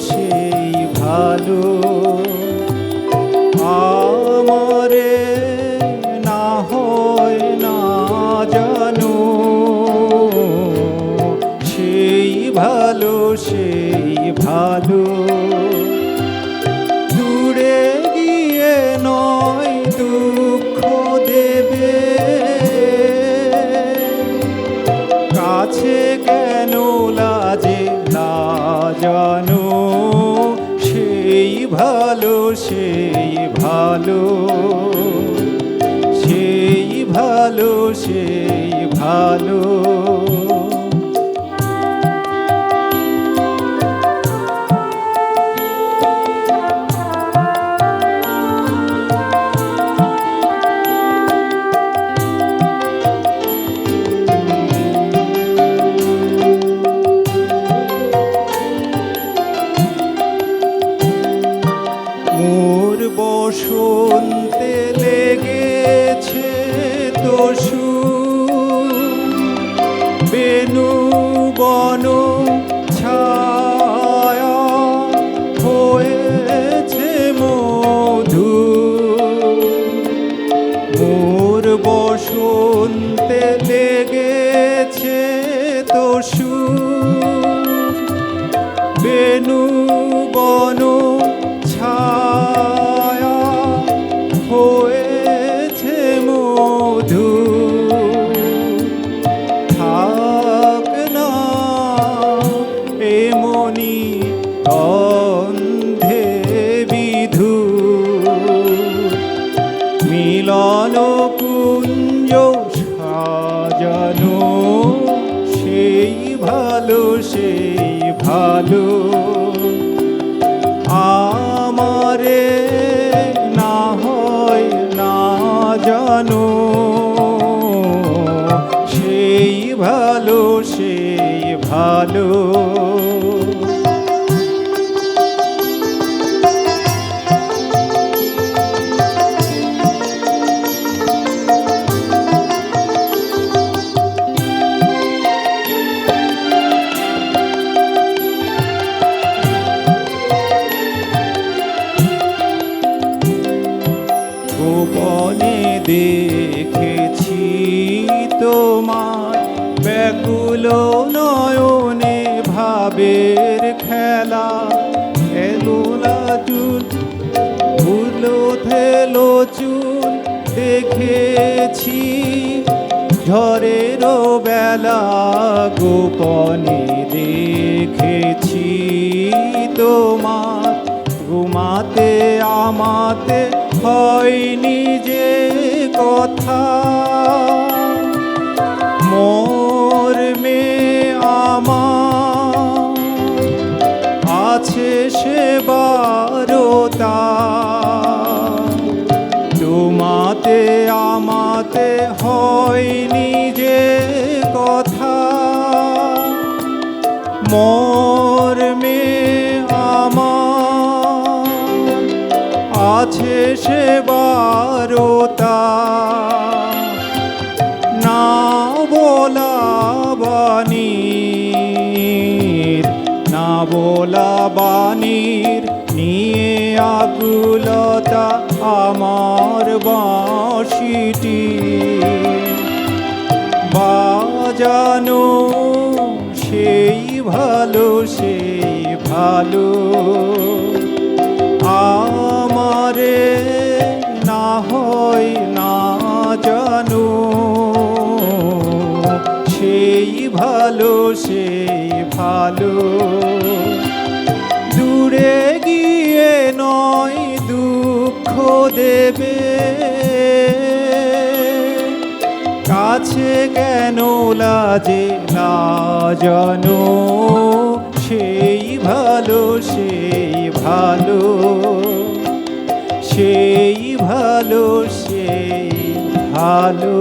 সেই ভালো আমারে না হয় না জানো, সেই ভালো দূরে গিয়ে নয় দুঃখ দেবে, কাছে কেন লাজে না জানো, সেই ভালো সেই ভালো মোর বসন্তে লেগেছে দোষু, বেনু বন ছায়া হয়েছে মধু, মোর বসন্তে লেগেছে দোষু, বেনু বন ছায়া হয়েছে মধু, থাক না এমনি গন্ধে বিধু, মিলন কুঞ্জ সাজানো, সেই ভালো আমারে না হয় না জানো, সেই ভালো গোপনে দেখেছি তোমার ব্যাকুল নয়নে ভাবের খেলা, এলোলা চুল ভুলো থেলো চুল দেখেছি ঝড়েরও বেলা, গোপনে দেখেছি তোমার ঘুমাতে আমাতে হয়নি যে কথা, মোর মেয়ে আমার আছে সে বারতা, তোমাতে আমাতে হয়নি যে কথা, মোর মেয়ে আমার আছে সে বারতা, না বলা বাণীর নিয়ে আকুলতা আমার বাঁশিটি বাজানো, সেই ভালো আমারে না হয় না জানো, সেই ভালো দূরে গিয়ে নয় দুঃখ দেবে, কাছে কেন লাজে না জানো, সেই ভালো সেই ভালো সেই ভালো